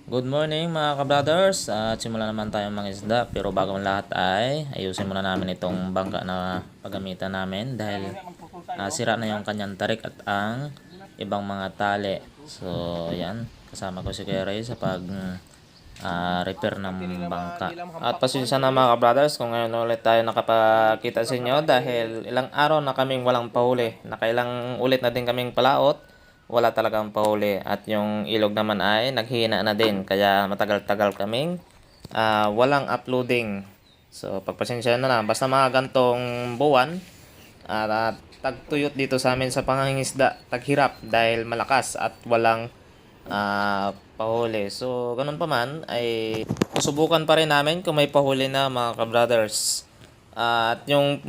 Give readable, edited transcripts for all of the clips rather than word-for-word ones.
Good morning mga ka-brothers. At simula naman tayo mga isda. Pero bago ang lahat ay ayusin muna namin itong bangka na paggamitan namin dahil sira na yung kanyang tarik at ang ibang mga tali. So yan, kasama ko si Kuya Ray sa pag repair ng bangka. At pasensya na mga ka-brothers kung ngayon ulit tayo nakapakita sa inyo dahil ilang araw na kaming walang pahuli. Nakailang ulit na din kaming palaot, wala talagang pahuli, at yung ilog naman ay naghihina na din kaya matagal-tagal kaming walang uploading. So pagpasensya na lang, basta mga gantong buwan at tagtuyot dito sa amin sa pangangingisda, taghirap dahil malakas at walang pahuli. So ganun pa man ay susubukan pa rin namin kung may pahuli na mga ka-brothers. At yung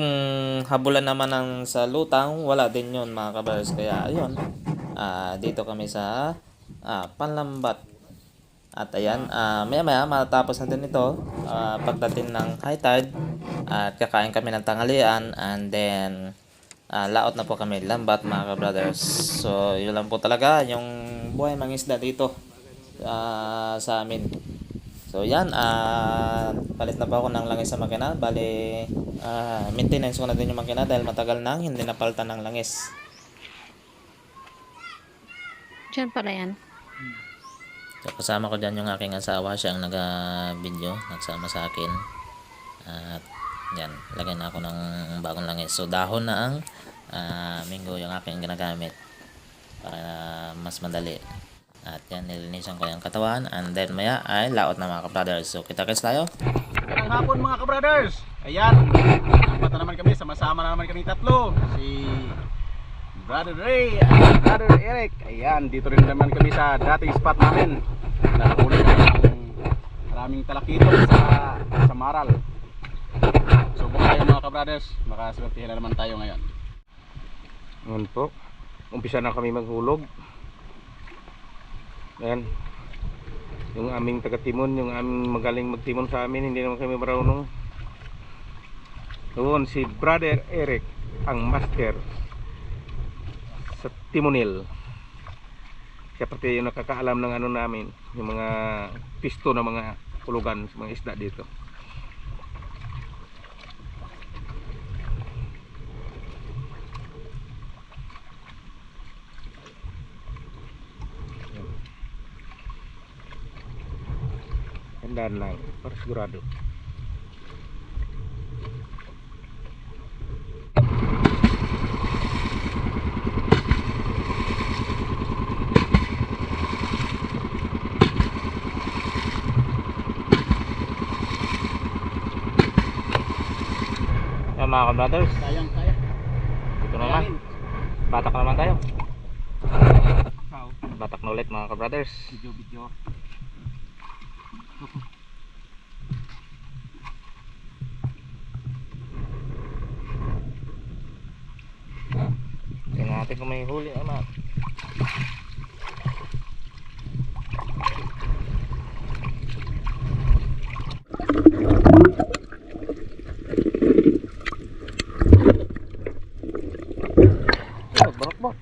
habulan naman ng sa lutang, wala din yun mga kabars. Kaya ayun, dito kami sa panlambat. At ayan, maya maya matapos natin ito, pagdating ng high tide, at kakain kami ng tanghalian, and then laot na po kami lambat mga ka-brothers. So yun lang po talaga yung buhay mangisda dito sa amin. So yan, palit na pa ako ng langis sa makina. Bali, maintenance ko na din yung makina dahil matagal nang hindi napalitan ng langis. Diyan pala yan. So kasama ko dyan yung aking asawa, siya ang nag-video, nagsama sa akin. At yan, lagyan na ako ng bagong langis. So dahon na ang minggo yung aking ginagamit para mas madali. At yan, nilinisan ko yung katawan, and then maya ay laot na mga ka-brothers. So kita-kits tayo. Magandang hapon mga ka-brothers. Ayan, mata naman kami, sama-sama na naman kami tatlo. Si Brother Ray at Brother Eric. Ayan, dito rin naman kami sa dating spot namin. Nakahuli kami ng maraming talakito sa Maral. So buka tayo mga ka-brothers, makaswertihin na naman tayo ngayon. Ngayon po, umpisa na kami maghulog. Ayan, yung aming taga-timon, yung aming magaling magtimon sa amin, hindi naman kami marunong. Doon si Brother Eric, ang master sa timonil. Siya pati yung nakakaalam ng ano namin, yung mga pisto na mga hulugan sa mga isda dito. Tandaan lang, para sigurado. Ayan mga ka-brothers, Sayang kaya. dito naman. Batak na naman tayo. Ikaw, Batak na ulit mga ka-brothers. video. Tingnan natin kung may huli naman. Barok-barok.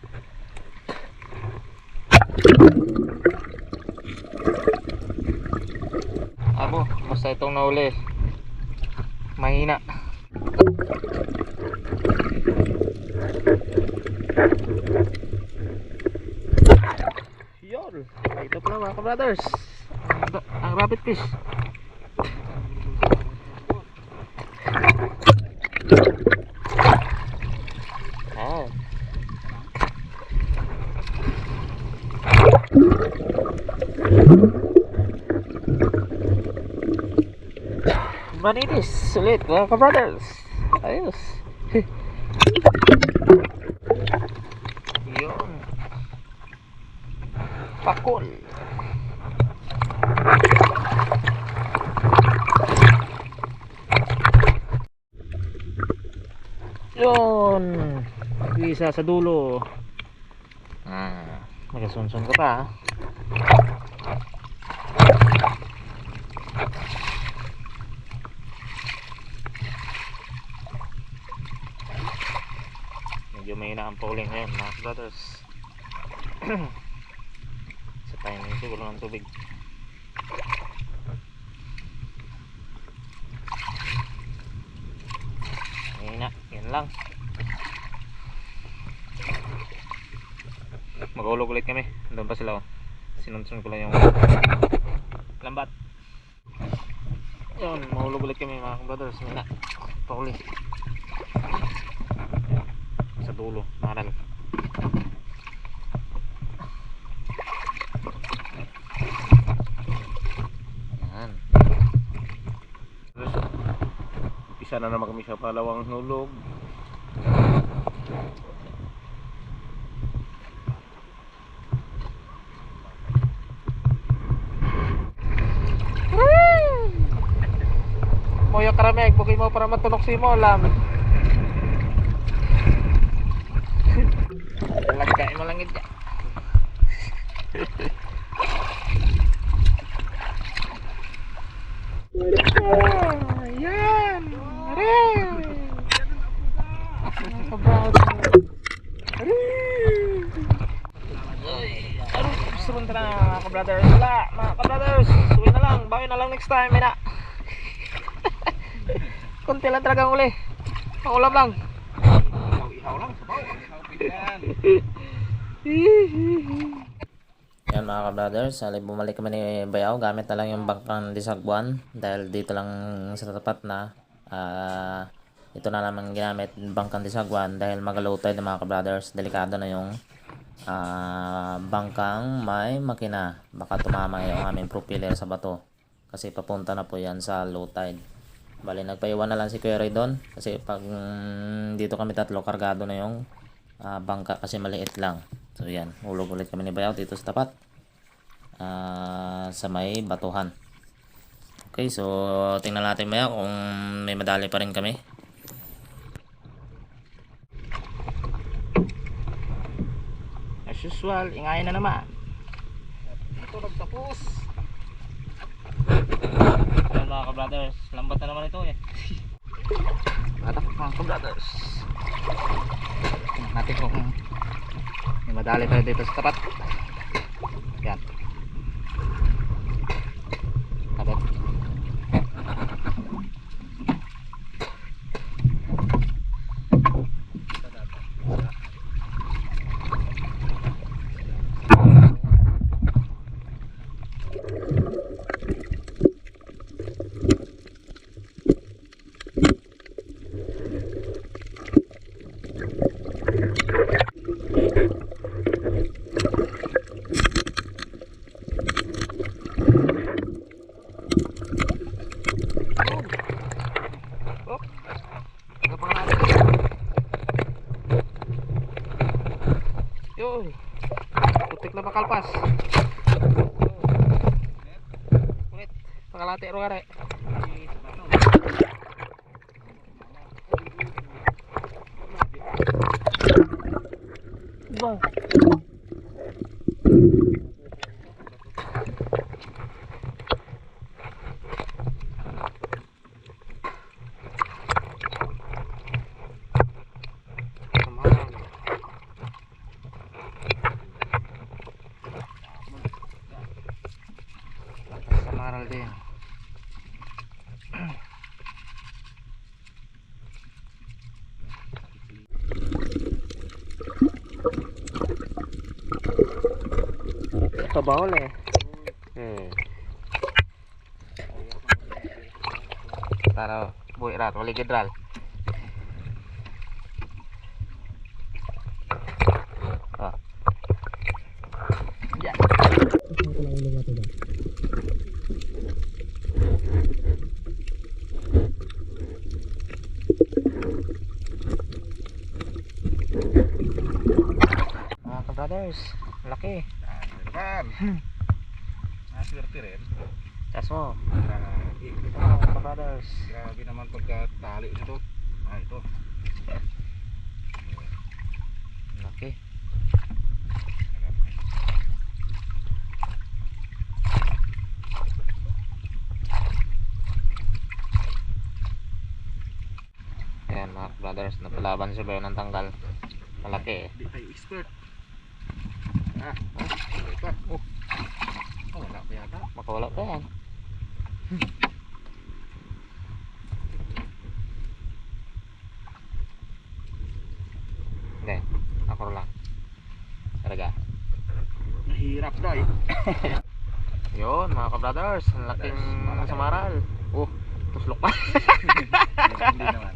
Abo, basta itong nauli, mahina. Yun, ito pala mga ka-brothers, ang rabbit fish. Ah. Maninis ulit mga ka-brothers. Ayos. Yun, pakol. Yun, isa sa dulo. Nakasunsun ka pa. Medyo may inaampauling ngayon mga brothers. Sa timing siguro ng tubig. lang. Mag-ulog ulit kami. Doon pa sila oh. Sinunsun ko lang yung lambat. Yun, mahulog ulit kami mga brothers. May na. Pakuli. Sa dulo, maral. Yan. Isa na naman kami sa palawang hulog. Moyo karameg, bugay mo para matulok si mo lam. Lagay mo lang ito. Yan. Surun na mga ka-brothers. Wala mga ka-brothers. Suwi na lang. Bawi na lang next time. Mina. Kunti lang talagang uli. Pangulam lang. Ihaw lang, sabaw. Ihaw pingan. Yan mga ka-brothers, bumalik kami ni Bayaw gamit na lang yung bangkang disagwan dahil dito lang sa tapat na ito na naman ginamit bangkang disagwan dahil mag-low tide mga ka-brothers. Delikado na yung bangkang may makina, baka tumama yung aming propeller sa bato kasi papunta na po yan sa low tide. Bali nagpaiwan na lang si Kuya Ray doon kasi pag dito kami tatlo kargado na yung bangka kasi maliit lang. So yan, ulog ulit kami ni Bayaw dito sa tapat sa may batuhan. Okay, so tingnan natin maya kung may madali pa rin kami. As usual, ingayan na naman. Ito nagtapos. Ayan mga ka-brothers, lambat na naman ito eh. Atak mga ka-brothers. Tingnan natin kung may madali tayo dito sa tapat. Yan. Tapat. Yun, putik na pakalpas. Kulit, pakalate ro gare. Bang. Samaral din. Tabawal eh. Taro, buhay rat, waligid ral. Ah. Ya. Mga ka-brothers, laki. Naman. Naswerte rin. Kaso, Grabe. mga ka-brothers. Grabe naman pagkatali nito. Ito. Laki. Ayan mga brothers, napalaban si Bayo ng tanggal. Malaki eh. Hindi tayo expert. Ito. Wala pa yata. Makawala pa yan. Karga. Mahirap daw eh. Yun mga ka-brothers, ang laking samaral. Oh, tuslok pa. Hindi naman.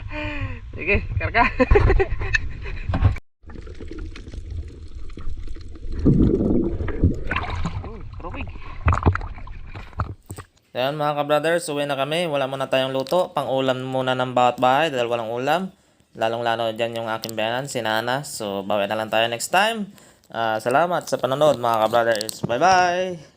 Sige, karga. Karubig. Ayan mga ka-brothers, uwi na kami. Wala muna tayong luto. Pang-ulam muna ng bawat bahay dahil walang ulam. Lalong-lalo dyan yung aking bayanan, si Nana. So, bawi na lang tayo next time. Salamat sa panonood mga ka-brothers. Bye-bye!